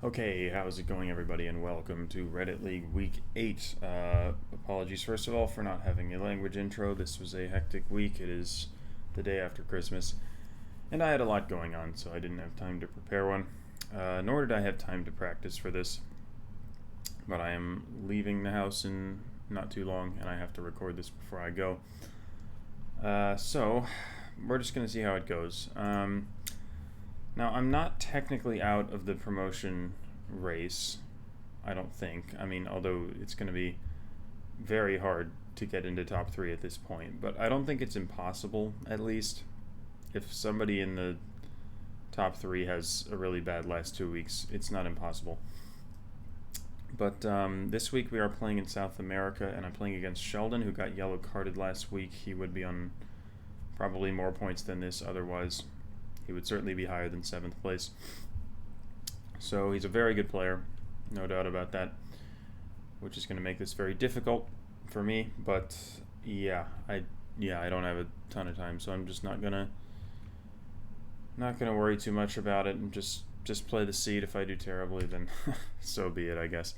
Okay, how's it going, everybody, and welcome to Reddit League Week 8. Apologies, first of all, for not having a language intro. This was a hectic week. It is the day after Christmas, and I had a lot going on, so I didn't have time to prepare one. Nor did I have time to practice for this, but I am leaving the house in not too long, and I have to record this before I go. So, we're just going to see how it goes. Now, I'm not technically out of the promotion race, I don't think. I mean, although it's going to be very hard to get into top 3 at this point, but I don't think it's impossible, at least. If somebody in the top 3 has a really bad last 2 weeks, it's not impossible. But this week we are playing in South America, and I'm playing against Sheldon, who got yellow carded last week. He would be on probably more points than this otherwise. He would certainly be higher than 7th place. So he's a very good player, no doubt about that, which is going to make this very difficult for me. But yeah, I don't have a ton of time, so I'm just not gonna worry too much about it and just play the seed. If I do terribly, then so be it, I guess.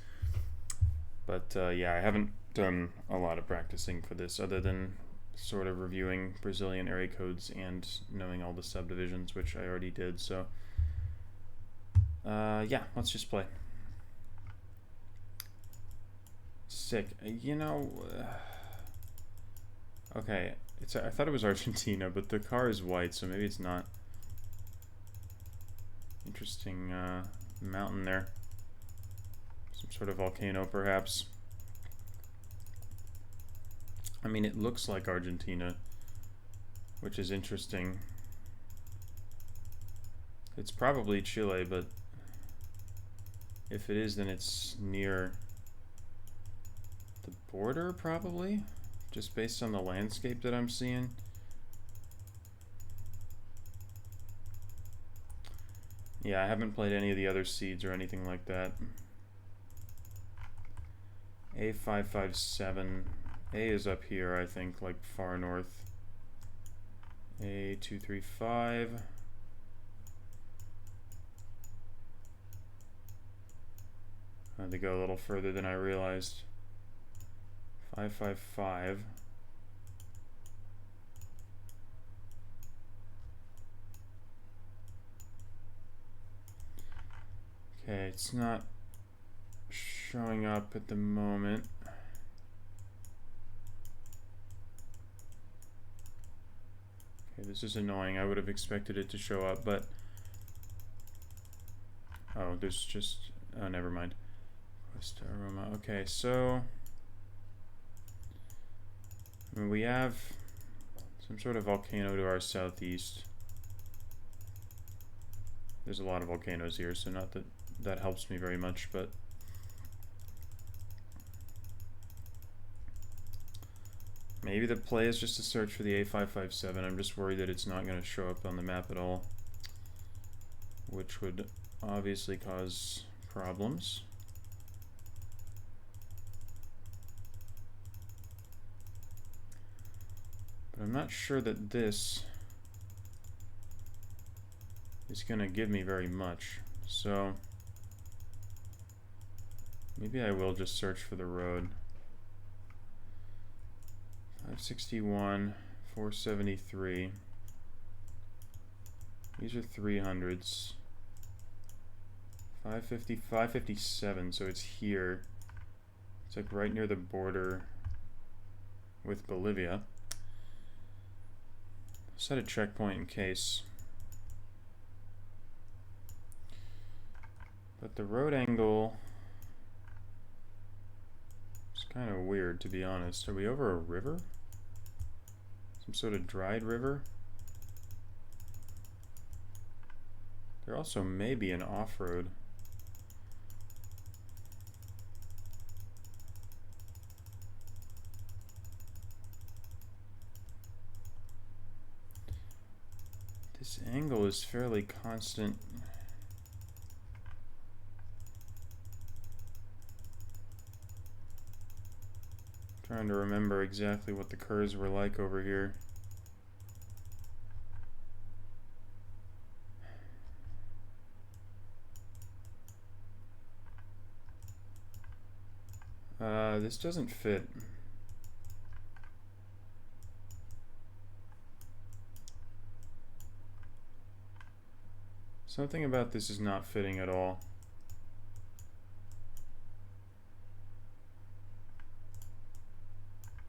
But yeah, I haven't done a lot of practicing for this other than sort of reviewing Brazilian area codes and knowing all the subdivisions, which I already did. So yeah, let's just play. Sick. Okay, I thought it was Argentina, but the car is white, so maybe it's not. Interesting mountain there. Some sort of volcano, perhaps. I mean, it looks like Argentina, which is interesting. It's probably Chile, but if it is, then it's near the border, probably, just based on the landscape that I'm seeing. Yeah, I haven't played any of the other seeds or anything like that. A557. A is up here, I think, like far north. A235. I had to go a little further than I realized. 555. Okay, it's not showing up at the moment. Okay, this is annoying. I would have expected it to show up, but oh, there's just never mind. West Aroma. Okay, so I mean, we have some sort of volcano to our southeast. There's a lot of volcanoes here, so not that that helps me very much, but maybe the play is just to search for the A557. I'm just worried that it's not going to show up on the map at all, which would obviously cause problems. But I'm not sure that this is going to give me very much. So maybe I will just search for the road. 561, 473. These are 300s. 550, 557, so it's here. It's like right near the border with Bolivia. Set a checkpoint in case. But the road angle is kind of weird, to be honest. Are we over a river? Some sort of dried river? There also may be an off-road. This angle is fairly constant. Trying to remember exactly what the curves were like over here. This doesn't fit. Something about this is not fitting at all.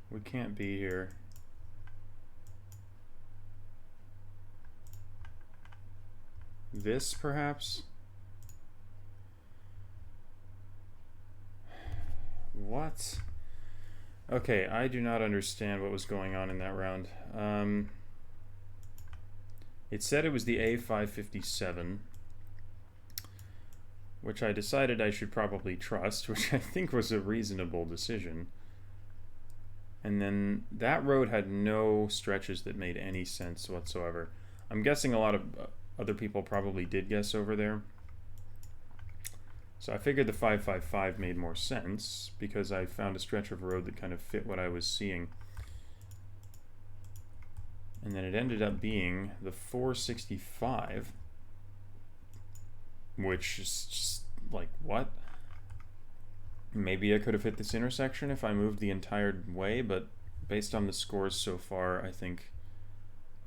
We can't be here. This, perhaps? What? Okay, I do not understand what was going on in that round. It said it was the A557, which I decided I should probably trust, which I think was a reasonable decision. And then that road had no stretches that made any sense whatsoever. I'm guessing a lot of other people probably did guess over there. So I figured the 555 made more sense because I found a stretch of road that kind of fit what I was seeing. And then it ended up being the 465, which is just like, what? Maybe I could have hit this intersection if I moved the entire way, but based on the scores so far, I think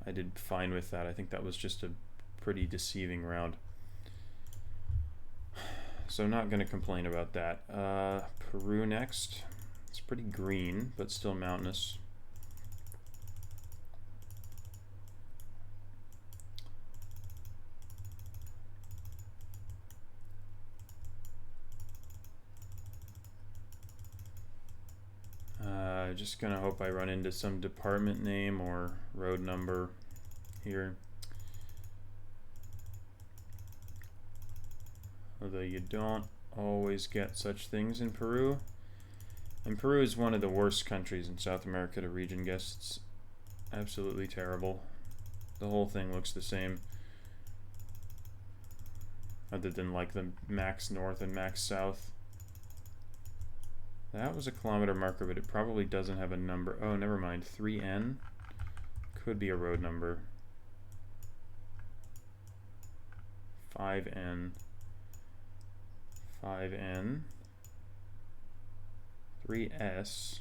I did fine with that. I think that was just a pretty deceiving round. So not going to complain about that. Peru next. It's pretty green, but still mountainous. Just gonna hope I run into some department name or road number here. Although you don't always get such things in Peru. And Peru is one of the worst countries in South America to region guess. It's absolutely terrible. The whole thing looks the same. Other than like the max north and max south. That was a kilometer marker, but it probably doesn't have a number. Oh, never mind. 3N could be a road number. 5N. 5N. 3S.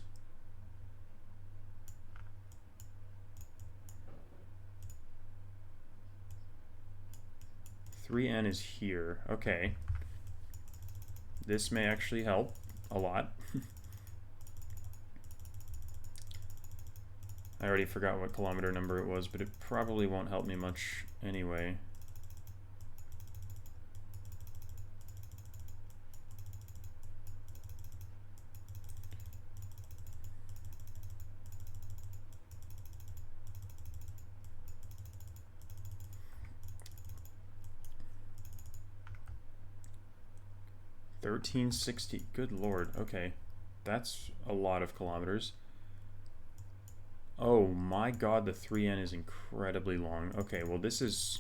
Three N is here. Okay. This may actually help a lot. I already forgot what kilometer number it was, but it probably won't help me much anyway. $13.60. Good lord. Okay. That's a lot of kilometers. Oh my god, the 3N is incredibly long. Okay, well this is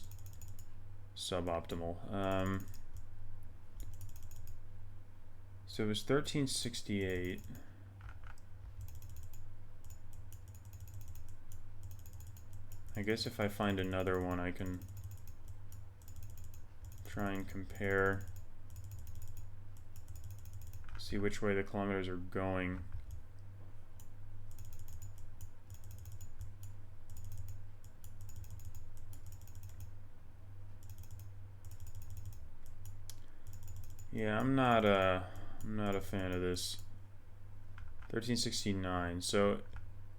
suboptimal. So it was 1368. I guess if I find another one I can try and compare. See which way the kilometers are going. Yeah, I'm not a fan of this. 1369. So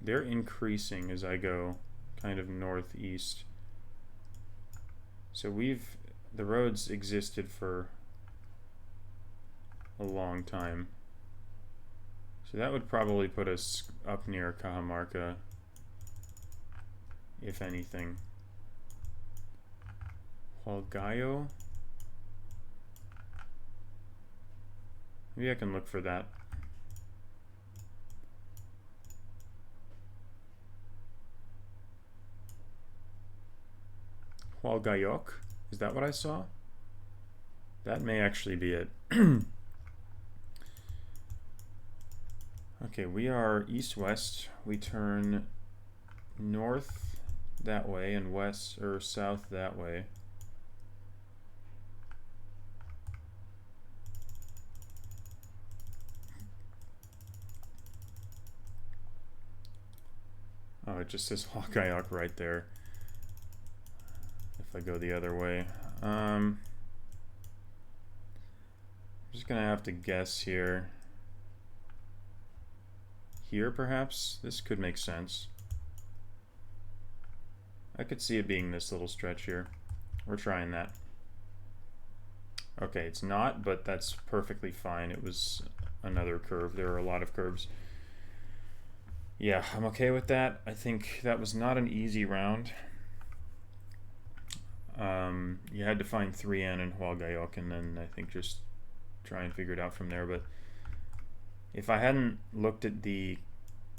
they're increasing as I go kind of northeast. So the roads existed for a long time. So that would probably put us up near Cajamarca, if anything. Hualgayo? Maybe I can look for that. Hualgayok? Is that what I saw? That may actually be it. Okay, we are east-west. We turn north that way and west or south that way. Oh, it just says Hawkeye right there. If I go the other way. I'm just gonna have to guess here. Here, perhaps? This could make sense. I could see it being this little stretch here. We're trying that. Okay, it's not, but that's perfectly fine. It was another curve. There are a lot of curves. Yeah, I'm okay with that. I think that was not an easy round. You had to find 3N and Hualgayoc, and then I think just try and figure it out from there. But if I hadn't looked at the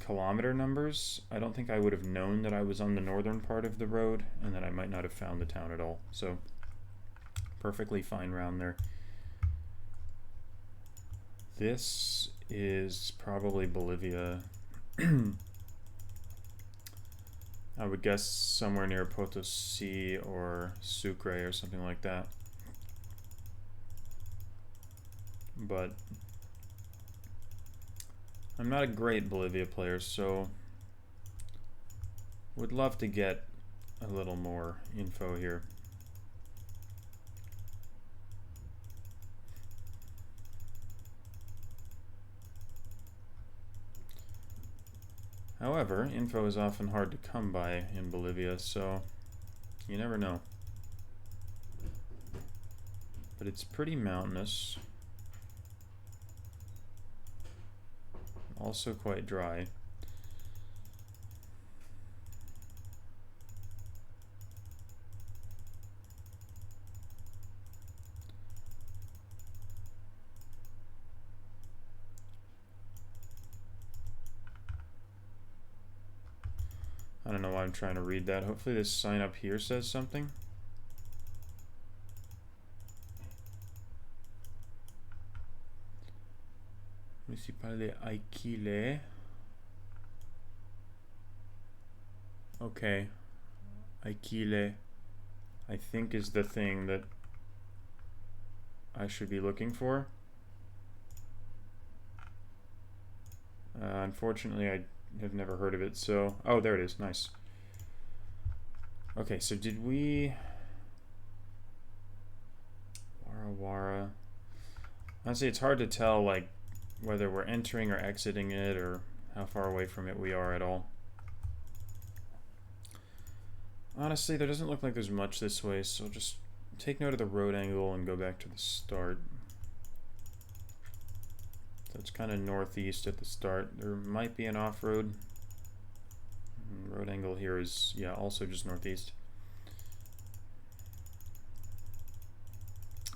kilometer numbers, I don't think I would have known that I was on the northern part of the road, and that I might not have found the town at all. So perfectly fine round there. This is probably Bolivia. I would guess somewhere near Potosi or Sucre or something like that. But I'm not a great Bolivia player, so would love to get a little more info here. However, info is often hard to come by in Bolivia, so you never know. But it's pretty mountainous. Also quite dry. I don't know why I'm trying to read that. Hopefully this sign up here says something. Municipal de Aquile. Okay. Aquile, I think, is the thing that I should be looking for. Unfortunately, I have never heard of it, so... Oh, there it is. Nice. Okay, so did we... Wara. Honestly, it's hard to tell, like, whether we're entering or exiting it, or how far away from it we are at all. Honestly, there doesn't look like there's much this way, so just take note of the road angle and go back to the start. So it's kind of northeast at the start. There might be an off-road. Road angle here is, yeah, also just northeast.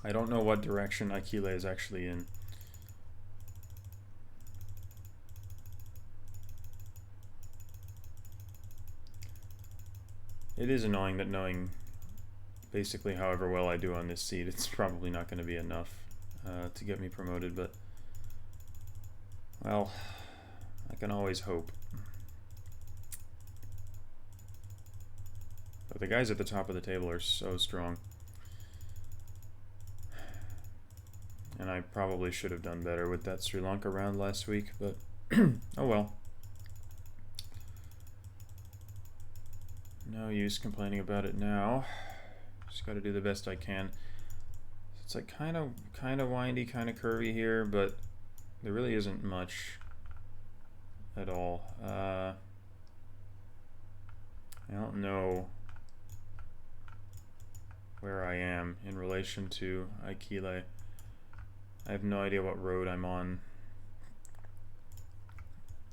I don't know what direction Aquile is actually in. It is annoying that knowing basically however well I do on this seat, it's probably not going to be enough to get me promoted, but well, I can always hope. But the guys at the top of the table are so strong. And I probably should have done better with that Sri Lanka round last week, but oh well. No use complaining about it now. Just got to do the best I can. It's like kind of windy, kind of curvy here, but there really isn't much at all. I don't know where I am in relation to Aquile. I have no idea what road I'm on.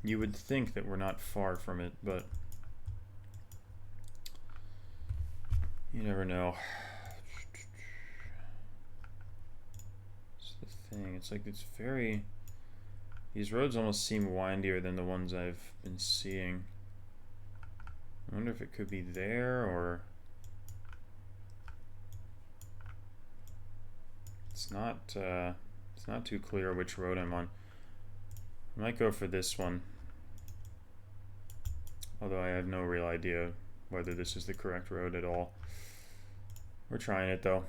You would think that we're not far from it, but you never know. It's the thing. It's like it's very... These roads almost seem windier than the ones I've been seeing. I wonder if it could be there, or... It's not too clear which road I'm on. I might go for this one. Although I have no real idea whether this is the correct road at all. We're trying it though.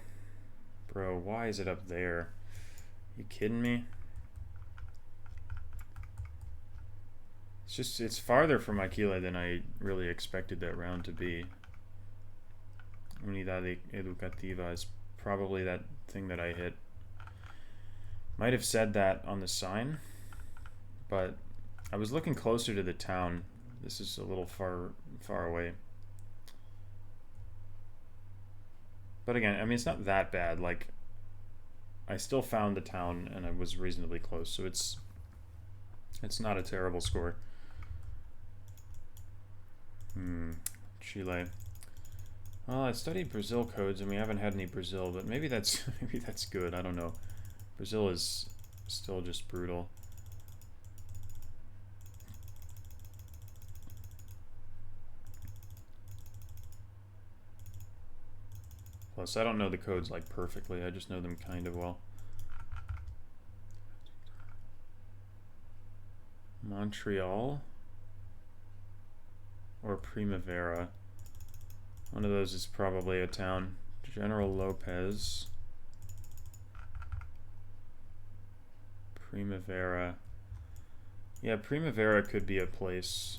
Bro, why is it up there? You kidding me? It's farther from Aquile than I really expected that round to be. Unidad Educativa is probably that thing that I hit. Might have said that on the sign, but I was looking closer to the town. This is a little far away. But again, I mean, it's not that bad. Like, I still found the town and I was reasonably close, so it's not a terrible score. Chile. Well, I studied Brazil codes and we haven't had any Brazil, but maybe that's good. I don't know. Brazil is still just brutal. Plus, I don't know the codes like perfectly. I just know them kind of well. Montreal or Primavera. One of those is probably a town. General Lopez. Primavera. Yeah, Primavera could be a place.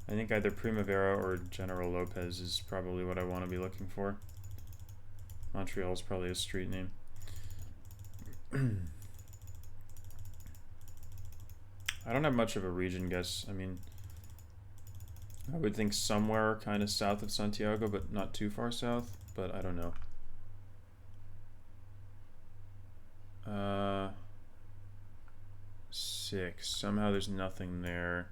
I think either Primavera or General Lopez is probably what I want to be looking for. Montreal is probably a street name. I don't have much of a region guess. I mean, I would think somewhere kind of south of Santiago, but not too far south. But I don't know. 6. Somehow there's nothing there.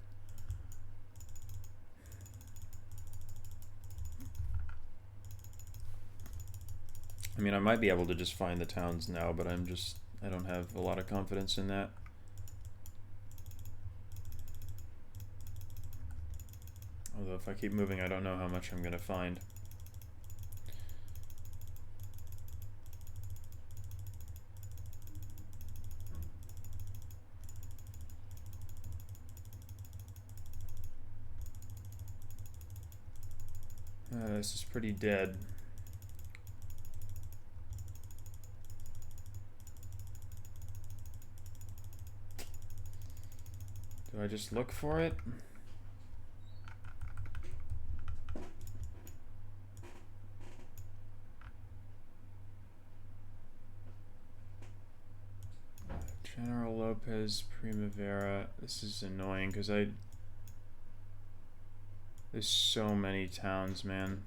I mean, I might be able to just find the towns now, but I don't have a lot of confidence in that. Although if I keep moving, I don't know how much I'm going to find. This is pretty dead. Do I just look for it? General Lopez, Primavera. This is annoying because there's so many towns, man.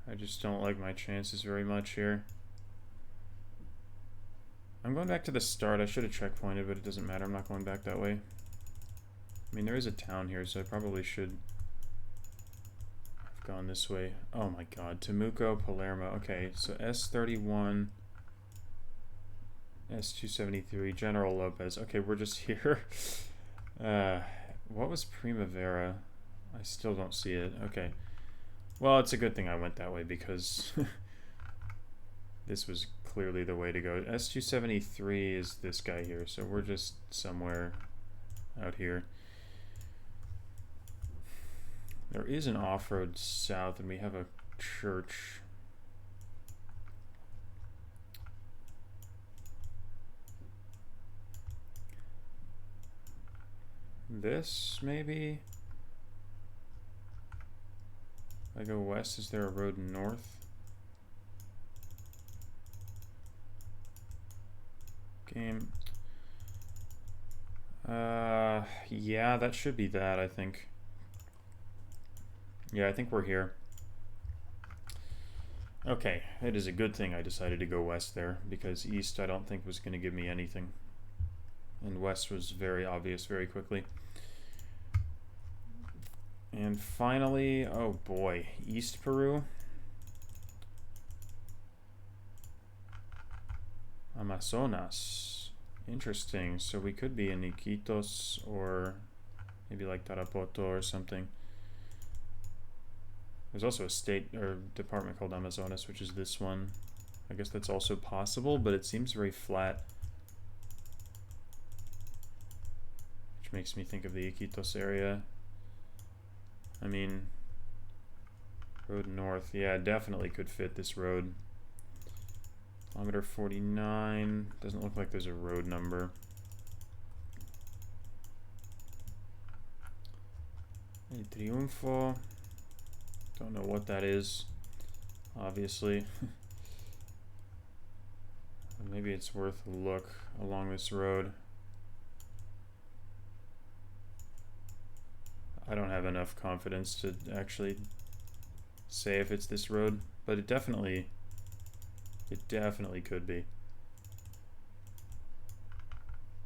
I just don't like my chances very much here. I'm going back to the start. I should have checkpointed, but it doesn't matter. I'm not going back that way. I mean, there is a town here, so I probably should have gone this way. Oh my god. Temuco, Palermo. Okay, so S31, S273, General Lopez. Okay, we're just here. What was Primavera? I still don't see it. Okay. Well, it's a good thing I went that way because this was clearly the way to go. S273 is this guy here, so we're just somewhere out here. There is an off-road south, and we have a church. This, maybe? If I go west, is there a road north? Game. Yeah, that should be that, I think. Yeah, I think we're here. Okay, it is a good thing I decided to go west there, because east I don't think was going to give me anything. And west was very obvious very quickly. And finally, oh boy, East Peru. Amazonas. Interesting. So we could be in Iquitos or maybe like Tarapoto or something. There's also a state or department called Amazonas, which is this one. I guess that's also possible, but it seems very flat. Which makes me think of the Iquitos area. I mean, road north. Yeah, definitely could fit this road Kilometer 49. Doesn't look like there's a road number. El Triunfo. Don't know what that is, obviously. Maybe it's worth a look along this road. I don't have enough confidence to actually say if it's this road, but it definitely could be.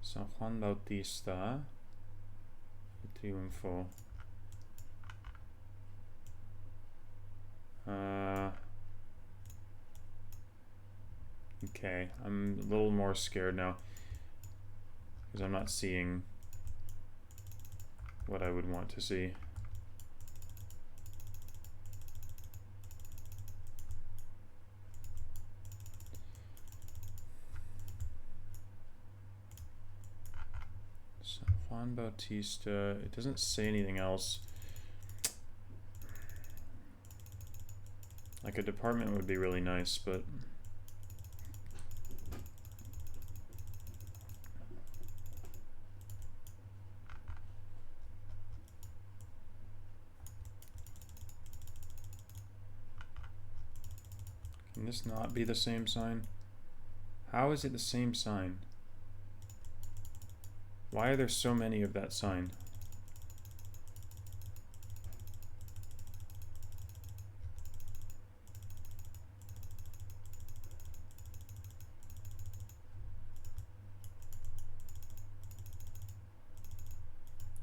San Juan Bautista, El Triunfo. Okay, I'm a little more scared now because I'm not seeing what I would want to see. San Juan Bautista, it doesn't say anything else. Like a department would be really nice, but can this not be the same sign? How is it the same sign? Why are there so many of that sign?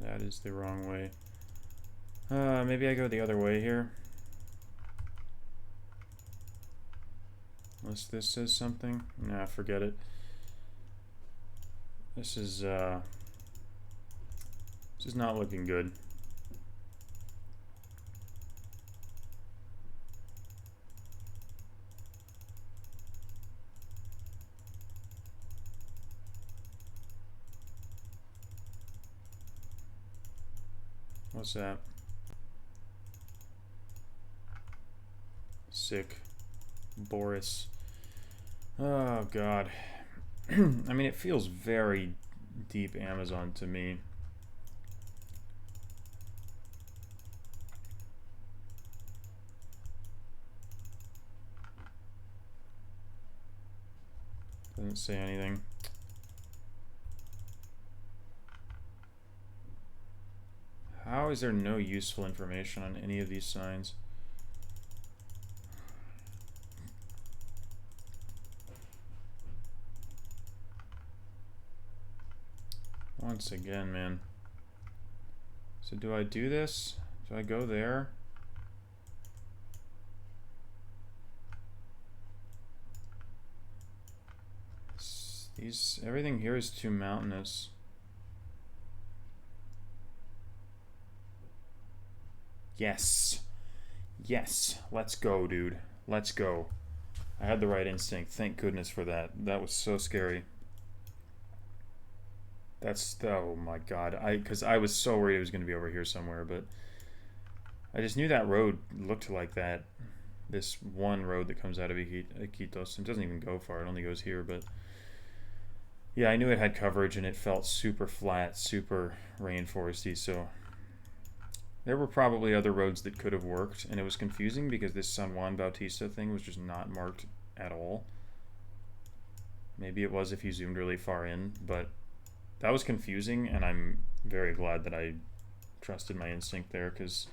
That is the wrong way. Maybe I go the other way here. Unless this says something. Nah, forget it. This is not looking good. What's that? Sick. Boris. Oh, God. I mean, it feels very deep Amazon to me. Doesn't say anything. How is there no useful information on any of these signs? Once again, man. So do I do this? Do I go there? Everything here is too mountainous. Yes. Yes. Let's go, dude. Let's go. I had the right instinct. Thank goodness for that. That was so scary. That's, oh my god. Because I was so worried it was going to be over here somewhere, but I just knew that road looked like that. This one road that comes out of Iquitos. It doesn't even go far. It only goes here, but yeah, I knew it had coverage and it felt super flat, super rainforesty, so there were probably other roads that could have worked, and it was confusing because this San Juan Bautista thing was just not marked at all. Maybe it was if you zoomed really far in, but that was confusing, and I'm very glad that I trusted my instinct there, because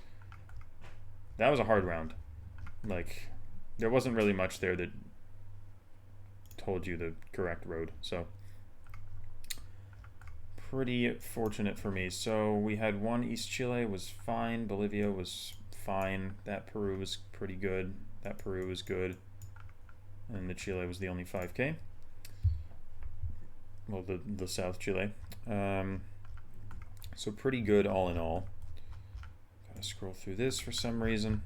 that was a hard round. Like, there wasn't really much there that told you the correct road, so pretty fortunate for me. So we had one East Chile was fine, Bolivia was fine, that Peru was pretty good, that Peru was good, and the Chile was the only 5K. Well, the South Chile. So pretty good all in all. Gotta scroll through this for some reason.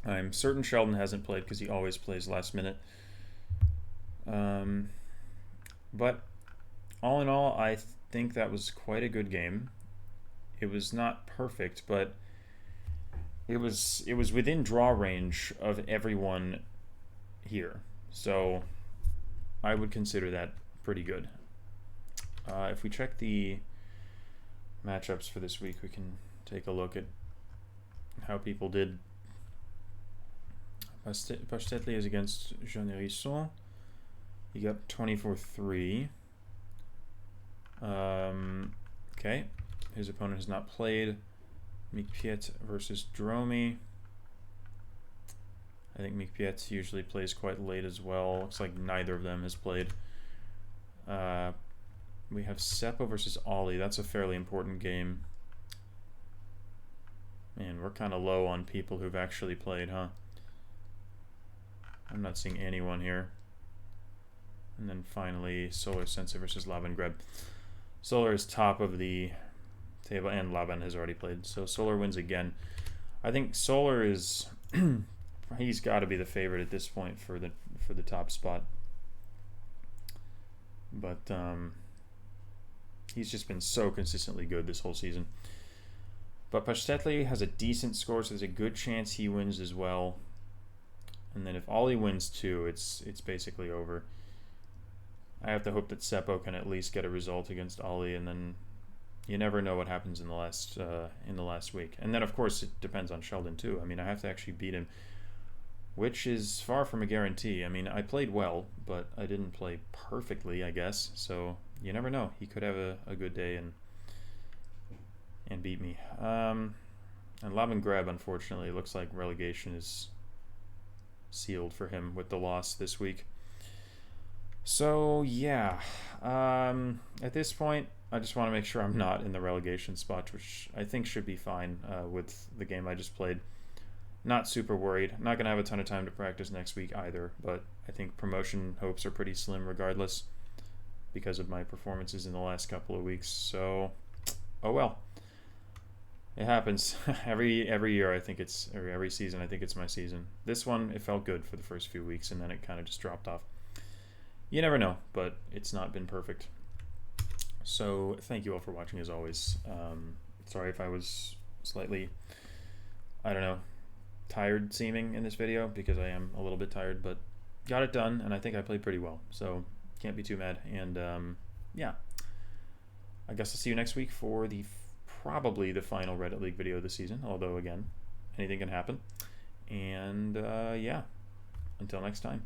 I'm certain Sheldon hasn't played because he always plays last minute. But all in all, I think that was quite a good game. It was not perfect, but it was within draw range of everyone here. So I would consider that pretty good. If we check the matchups for this week, we can take a look at how people did. Pastetli is against Jean Hérisson. He got 24-3. Okay. His opponent has not played. Mikpiet versus Dromi. I think Mikpiet usually plays quite late as well. Looks like neither of them has played. We have Seppo versus Ollie. That's a fairly important game. Man, we're kind of low on people who've actually played, huh? I'm not seeing anyone here. And then finally, Solar Sensei versus Laban Greb. Solar is top of the table, and Laban has already played. So Solar wins again. I think Solar is... he's got to be the favorite at this point for the top spot. But he's just been so consistently good this whole season. But Pastetli has a decent score, so there's a good chance he wins as well. And then if Ollie wins too, it's basically over. I have to hope that Seppo can at least get a result against Ollie, and then you never know what happens in the last week. And then of course it depends on Sheldon too. I mean, I have to actually beat him, which is far from a guarantee. I mean, I played well, but I didn't play perfectly, I guess. So you never know. He could have a good day and beat me. And Laban Greb, unfortunately, looks like relegation is sealed for him with the loss this week. So yeah, at this point, I just want to make sure I'm not in the relegation spot, which I think should be fine with the game I just played. Not super worried. Not going to have a ton of time to practice next week either, but I think promotion hopes are pretty slim regardless because of my performances in the last couple of weeks. So, oh well. It happens. every year I think it's, or every season I think it's my season. This one, it felt good for the first few weeks and then it kind of just dropped off. You never know, but it's not been perfect. So thank you all for watching as always. Sorry if I was slightly, I don't know, tired seeming in this video, because I am a little bit tired, but got it done and I think I played pretty well, so can't be too mad. And yeah, I guess I'll see you next week for probably the final Reddit League video of the season, although again, anything can happen. And yeah, until next time.